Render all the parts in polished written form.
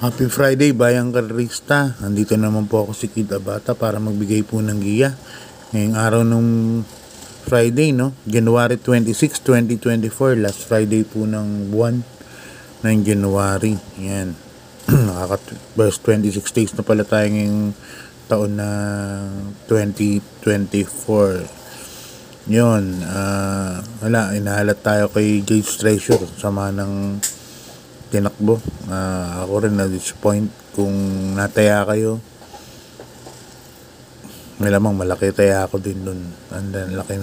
Happy Friday, Bayang Karista. Nandito naman po ako si Kid Abata para magbigay po ng giya. Ngayong araw nung Friday, no? January 26, 2024. Last Friday po ng buwan ng January. Yan. Verse 26 days na pala tayo ngayong taon na 2024. Yun. Inahalat tayo kay Gage Treasure. Sama ng tinakbo. Ako rin na-disappoint kung nataya kayo. Malamang malaki taya ako din dun. And then, laki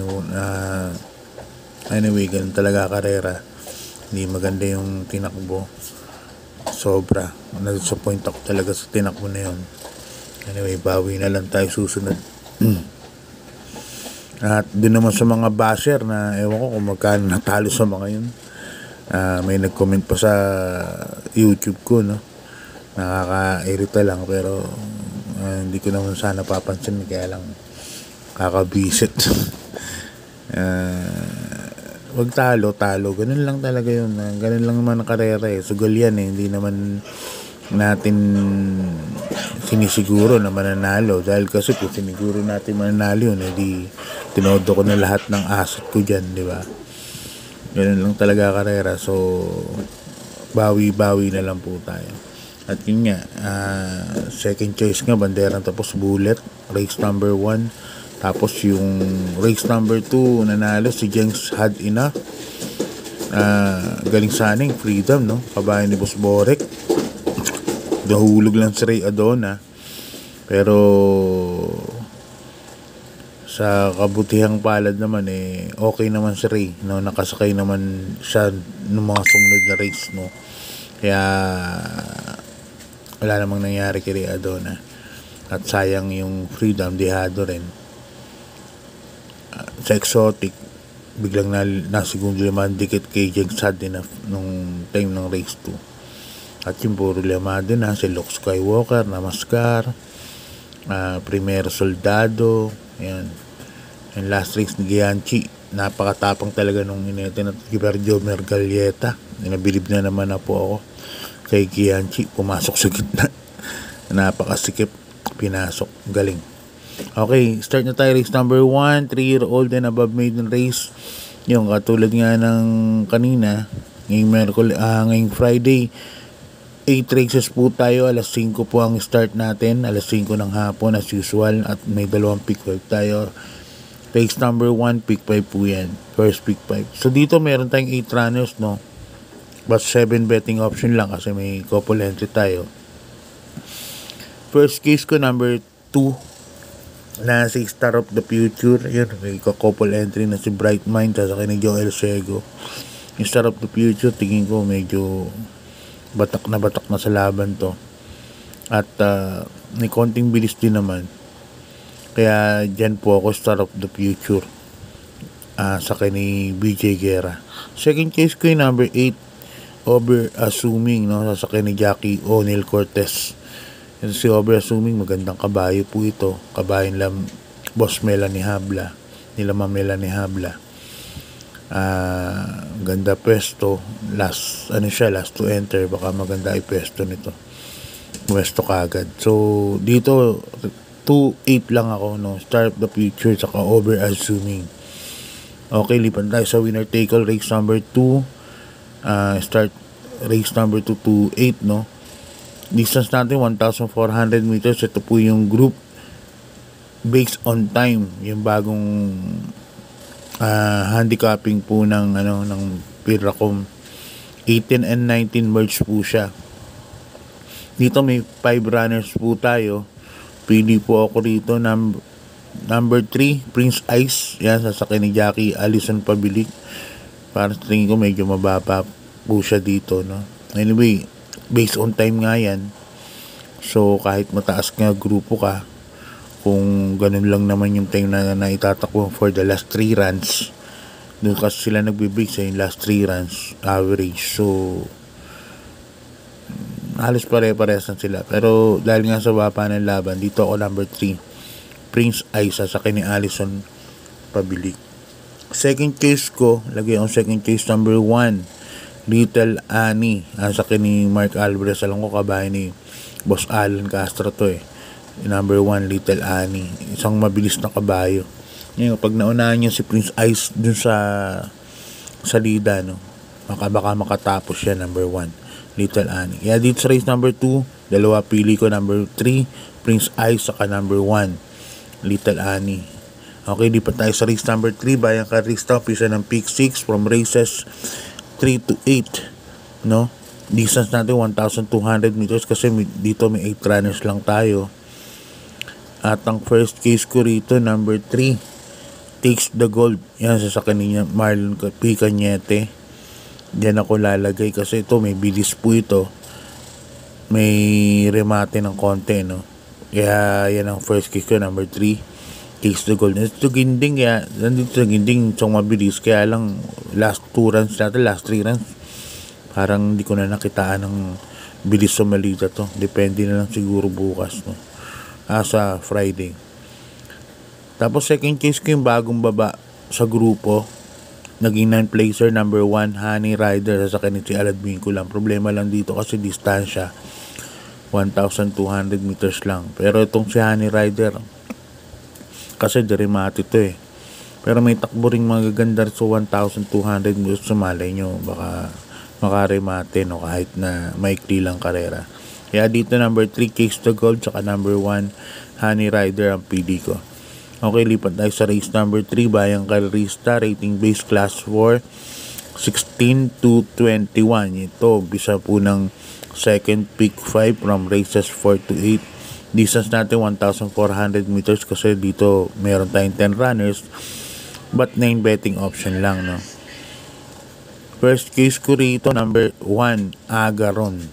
anyway, ganun talaga karera. Hindi maganda yung tinakbo. Sobra. Na-disappoint ako talaga sa tinakbo na yun. Anyway, bawi na lang tayo susunod. At dun naman sa mga basher na ewan ko kung magkano natalo sa mga yun. May nag-comment pa sa YouTube ko, no? Nakaka-irita lang, pero hindi ko naman sana papansin, kaya lang kakabisit. Wag talo, ganun lang talaga yun. Ganun lang naman ang karera eh. Sugal yan eh. Hindi naman natin sinisiguro na mananalo. Dahil kasi kung siniguro natin mananalo yun, di tinodo ko na lahat ng asset ko dyan, di ba? Ganun lang talaga karera. So bawi-bawi na lang po tayo. At yun nga, second choice nga banderang tapos bullet, race number 1. Tapos yung race number 2 nanalo si Jengs Had Enough. Galing saning Freedom, no? Kabayan ni Boss Borek. Nahulog lang si Ray Adona. Pero sa kabutihang palad naman okay naman si Ray, no? Nakasakay naman siya ng mga sumunod na race, no? Kaya wala namang nangyari kay Ray Adona. At sayang yung Freedom, dehado rin. Sa Exotic, biglang nasigundo naman dikit kay Jengs Had Enough nung time ng race 2. At yung puro lamado na si Luke Skywalker, Namaskar, Primero Soldado, yan. Yung last race ni Gianchi, napakatapang talaga nung inete na Giberjo Mergalieta. Nabilib na naman na po ako kay Gianchi. Pumasok sa gitna. Napakasikip. Pinasok. Galing. Okay, start na tayo. Race number 1, 3-year-old and above maiden race. Yung katulad nga ng kanina, ngayong Friday, 8 races po tayo. Alas 5 po ang start natin. Alas 5 ng hapon as usual. At may dalawang pick 5 tayo. Race number 1, pick 5 po yan. First pick 5. So dito meron tayong 8 runners, no? But 7 betting option lang kasi may couple entry tayo. First case ko number 2 na si Star of the Future. Yun, may couple entry na si Bright Mind sasakay ni Joel Sego. Yung Star of the Future, tingin ko medyo batak na sa laban to. At may konting bilis din naman. Kaya dyan po ako Star of the Future. Sa ni BJ Guerra. Second case ko yung number 8, Over Assuming, no? Sa ni Jackie O'Neil Cortez. Ito si Over Assuming, magandang kabayo po ito. Kabayo nila Boss Melanie Habla. Nila Ma'am Melanie Habla. Ganda pwesto. Last to enter. Baka maganda pwesto nito. Pwesto kagad. So, dito 2-8 lang ako, no? Star of the Future saka Over Assuming. Okay, lipan tayo sa winner take all race number 2. Start race number 2 8, no? Distance natin 1,400 meters. Ito po yung group based on time, yung bagong handicapping po ng Piracom. 18 and 19 merge po siya. Dito may 5 runners po tayo. Pili po ako rito number 3, Prince Ice. Yan, sasakay ni Jackie Allison Pabilik. Para sa tingin ko medyo mababa po siya dito, no? Anyway, based on time nga yan. So kahit mataas nga grupo ka, kung ganun lang naman yung time na itatakbo for the last 3 runs, doon kasi sila nagbe-base sa yung last 3 runs average. So halos pare-parehas na sila. Pero dahil nga sa baba ng laban, dito ako number 3, Prince Aiza sa ni Allison Pabilik. Second case ko, lagay ang second case number 1, Little Annie. Ang sa ni Mark Alvarez. Alam ko kabahay ni Boss Alan Castro to eh. Number 1, Little Annie. Isang mabilis na kabayo. Ngayon, pag naunahan niya si Prince Ice dun sa lida, no? Baka makatapos siya, number 1, Little Annie. Kaya dito sa race number 2, dalawa pili ko, number 3, Prince Ice, saka number 1, Little Annie. Okay, di pa tayo sa race number 3, Bayang Carista, pisa ng pick 6 from races 3 to 8, no? Distance natin 1,200 meters kasi dito may 8 runners lang tayo. At ang first case ko rito, number 3, Takes the Gold. Yan, sa kanya Marlon P. Cañete. Diyan ako lalagay kasi ito may bilis po ito. May remate ng konti, no? Kaya yan ang first case ko, number 3. Takes the Gold. Ito Ginding, kaya nandito sa Ginding itong mabilis, kaya lang last 2 runs natin, last 3 runs parang hindi ko na nakitaan ng bilis sa malita to. Depende na lang siguro bukas, no? Sa Friday. Tapos second case ko yung bagong baba sa grupo, naging 9 placer, number 1, Honey Rider. Sa kanit si Aladwin ko lang, problema lang dito kasi distansya 1,200 meters lang, pero itong si Honey Rider kasi deremate to eh. Pero may takbo ring magaganda so 1,200 meters. Sumalay nyo, baka makaremate, no, kahit na maikli lang karera. Kaya dito number 3, Takes the Gold, saka number 1, Honey Rider ang pili ko. Okay, lipat tayo sa race number 3, Bayang Carista, rating base class 4, 16 to 21. Ito, bisa po ng second pick 5 from races 4 to 8. Distance natin 1,400 meters kasi dito meron tayong 10 runners but 9 betting option lang, no? First case ko rito, number 1, Agaron.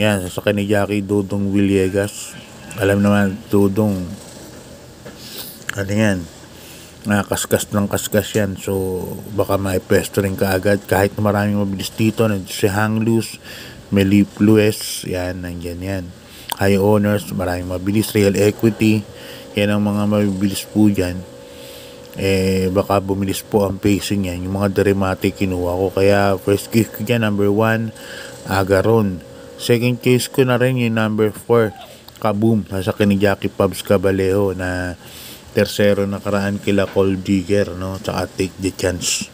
Yan, sa ni Jackie Dudong Villegas. Alam naman, Dudong, ano yan, kaskas ng kaskas yan, so baka may pesto rin kaagad kahit na maraming mabilis dito. Si Hang Loose, Melip Lues, yan, nandyan yan. High Owners, maraming mabilis. Real Equity, yan ang mga mabibilis po dyan. Baka bumilis po ang pacing yan. Yung mga deremate kinuha ko, kaya first case ko dyan, number 1, Agaron. Second case ko na rin yung number 4, Kaboom, nasa ni Jackie Pubs Cabalejo, na tersero nakaraan kila Cole Jigger, no? Tsaka Take the Chance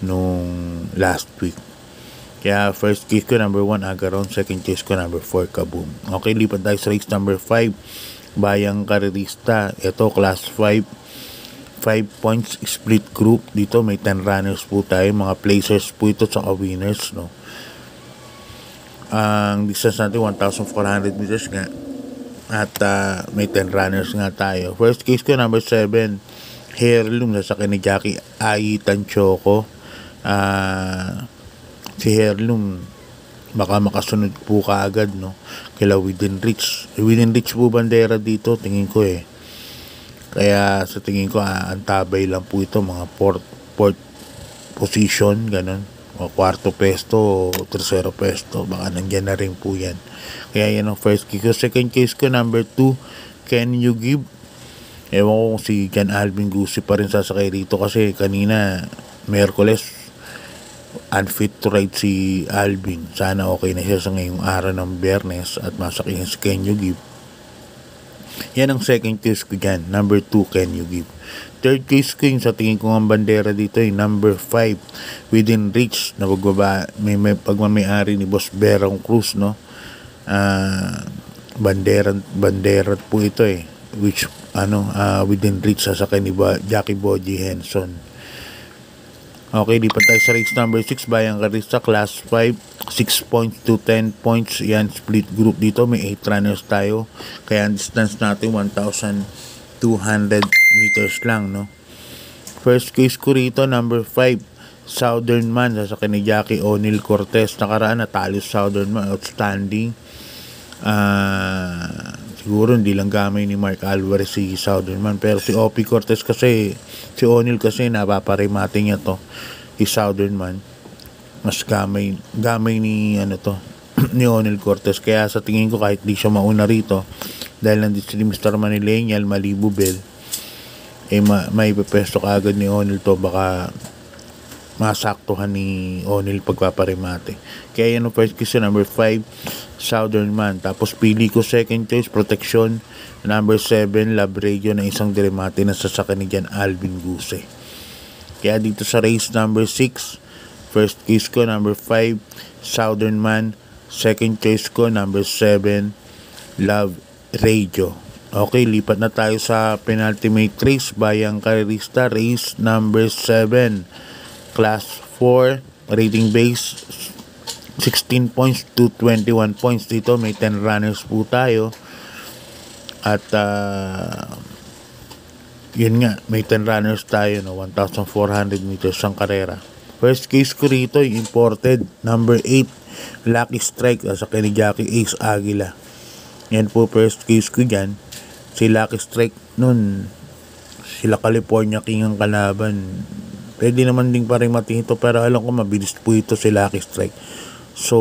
nung last week. Kaya first case ko number 1, Agaron. Second case ko number 4, Kaboom. Okay, lipat tayo sa race number 5, Bayang Carista. Ito class 5 points split group. Dito may 10 runners po tayo, mga placers po ito sa winners, no? Ang distance natin 1,400 meters nga. At may 10 runners nga tayo. First case ko number 7, Heirloom, nasa ni Jackie Aitan Choco. Si Heirloom baka makasunod po kaagad, no, kila Within Reach. Within Reach po bandera dito, tingin ko eh. Kaya sa tingin ko ang tabay lang po ito, mga fourth position, ganun, o kwarto pesto o tercero pesto, baka nandyan na rin po yan. Kaya yan ang first case ko. Second case ko number 2, Can You Give. Ewan ko kung si Jan Alvin Gusi pa rin sasakay rito kasi kanina Merkules unfit to ride si Alvin. Sana okay na siya sa ngayong araw ng Biyernes at masakihin si Can You Give. Yan ang second case ko dyan, number 2, Can You Give. Third case ko yung sa tingin ko ang bandera dito yung number 5, Within Reach, na may pagmamayari ni Boss Berong Cruz, no? Bandera po ito eh, which Within Reach sa ni Jackie Boji Henson. Okay, lipat tayo sa race number 6, Bayang Carista, class 5, 6 points to 10 points. Yan, split group dito. May 8 runners tayo. Kaya ang distance natin 1,200 meters lang, no? First case ko rito, number 5, Southern Man, sa ni Jackie O'Neil Cortez. Nakaraan natalo Southern Man, outstanding. Siguro hindi lang gamay ni Mark Alvarez si Southern Man, pero si Opie Cortez kasi, si O'Neil kasi napaparimate niya to, si Southern Man mas gamay ni ni O'Neil Cortez. Kaya sa tingin ko kahit di siya mauna rito dahil nandito si Mr. Manilenial, Malibu Bell, may pepesto kaagad ni O'Neil to. Baka masaktuhan ni O'Neal pagpaparimate. Kaya yan ang first choice, number 5, Southern Man. Tapos pili ko second choice, Protection. Number 7, Love Radio, na isang dirimate na sasakyan ni Jan Alvin Guse. Kaya dito sa race number 6, first choice ko, number 5, Southern Man. Second choice ko, number 7, Love Radio. Okay, lipat na tayo sa penultimate race, Bayang Karerista, race number 7. Class 4, rating base 16 points to 21 points. Dito may 10 runners po tayo. At yun nga, may 10 runners tayo, no? 1,400 meters ang karera. First case ko rito, imported, number 8, Lucky Strike, sa kini Jackie Ace Aguila. Yan po first case ko dyan. Si Lucky Strike nun, sila California King ang kalaban. Pwede naman din pa rin mating ito, pero alam ko mabilis po ito si Lucky Strike. So,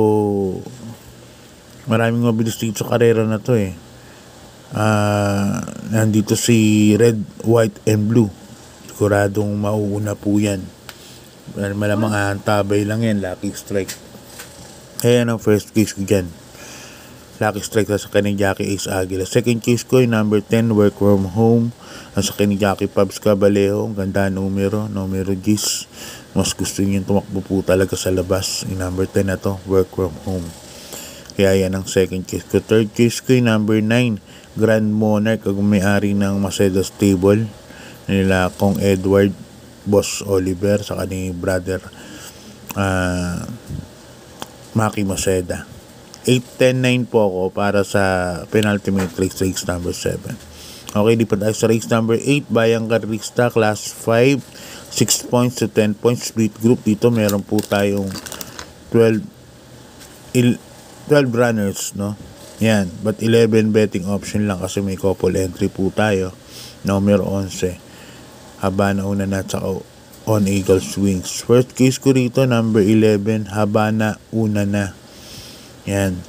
maraming mabilis dito sa karera na to eh. Nandito si Red, White, and Blue. Siguradong mauuna po yan. Malamang aantabay lang yan, Lucky Strike. Kaya ang first case ko dyan, Lucky Strike sa kanyang Jackie Ace Aguila. Second case ko yung number 10, Work From Home. Sa kanyang Jackie Pabs Cabalejo. Ang ganda numero Gis. Mas gusto niyo tumakbo po talaga sa labas. Yung number 10 na to, Work From Home. Kaya yan ang second case ko. Third case ko yung number 9, Grand Monarch. Ang may-ari ng Maceda Stable. Nila Kong Edward, Boss Oliver, sa kanyang brother Maki Maceda. 8-10-9 po ako para sa penultimate race number 7. Okay, di pa tayo sa race number 8, Bayang Karerista, class 5, 6 points to 10 points, split group. Dito meron po tayong 12 runners, no? Yan, but 11 betting option lang kasi may couple entry po tayo. Numero 11, Habana Una na, tsaka On Eagle Swings. First case ko rito, number 11, Habana Una na. Yan,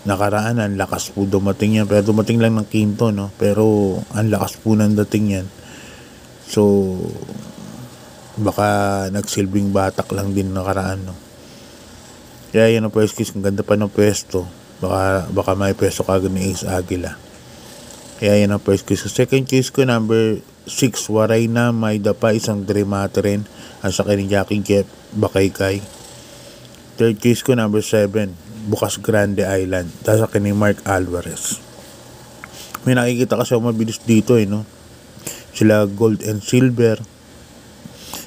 nakaraan, ang lakas po dumating yan. Pero dumating lang ng quinto, no? Pero ang lakas po ng dating yan. So, baka nagsilbing batak lang din nakaraan, no? Kaya yan ang first case. Ang ganda pa ng pwesto. Baka may pwesto kagad ni Ace Aguila. Kaya yan ang first case. Second case ko, number 6, Waray na, Mayda pa, isang dirimate rin. Ang sa kanyang Jackie Jeff Bakaykay. Third case ko, number 7, Bukas Grande Island, sa kanyang Mark Alvarez. May nakikita kasi ako mabilis dito eh, no? Sila Gold and Silver,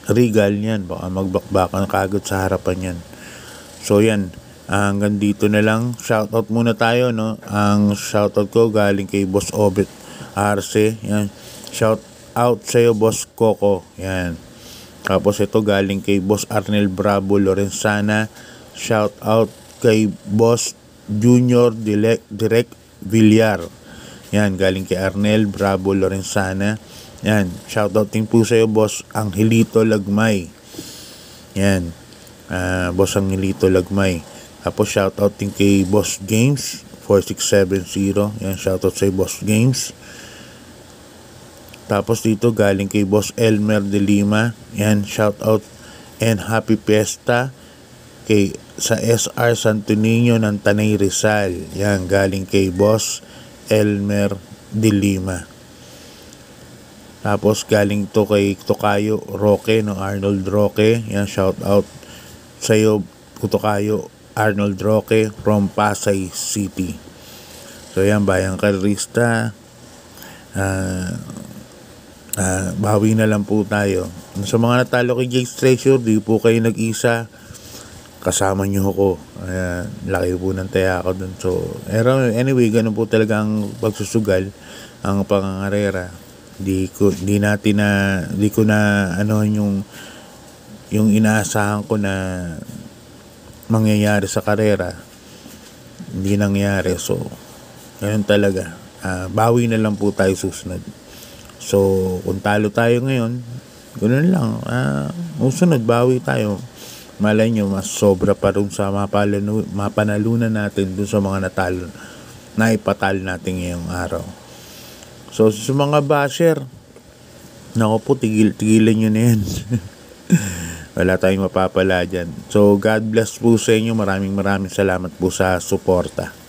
Regal yan, baka magbakbakan kagad sa harapan yan. So yan, hanggang dito na lang. Shoutout muna tayo, no? Ang shoutout ko galing kay Boss Obet Arce, yan. Shout out sa'yo, Boss Coco, yan. Tapos ito galing kay Boss Arnel Bravo Lorenzana. Shout out kay Boss Junior Direct Villar. Yan, galing kay Arnel Bravo Lorenzana. Yan, shoutout din po sa iyo, Boss Angelito Lagmay. Yan, Boss Angelito Lagmay. Tapos shoutout din kay Boss James 4670. Yan, shoutout sa iyo, Boss James. Tapos dito galing kay Boss Elmer de Lima. Yan, shoutout and happy fiesta kay sa SR Santo Niño ng Tanay Rizal. Yan, galing kay Boss Elmer de Lima. Tapos galing to kay Tokayo Roque, no? Arnold Roque. Yan, shout out sa iyo, Tokayo Arnold Roque from Pasay City. So yan, Bayang Karerista. Bawi na lang po tayo. Sa mga natalo kay Jake's Treasure, di po kayo nag-isa. Kasama nyo ako. Laki po ng taya ako dun. So, anyway, ganun po talaga ang pagsusugal, ang pangangarera. Di ko na yung inaasahan ko na mangyayari sa karera. Hindi nangyari. So, ganun talaga. Bawi na lang po tayo susunod. So, kung talo tayo ngayon, ganun lang. Susunod, bawi tayo. Malay nyo, mas sobra pa rin sa mapanalunan natin dun sa mga natalo na ipatal natin ngayong araw. So, sa mga basher, nako po, tigilan nyo na yan. Wala tayong mapapala dyan. So, God bless po sa inyo. Maraming salamat po sa suporta.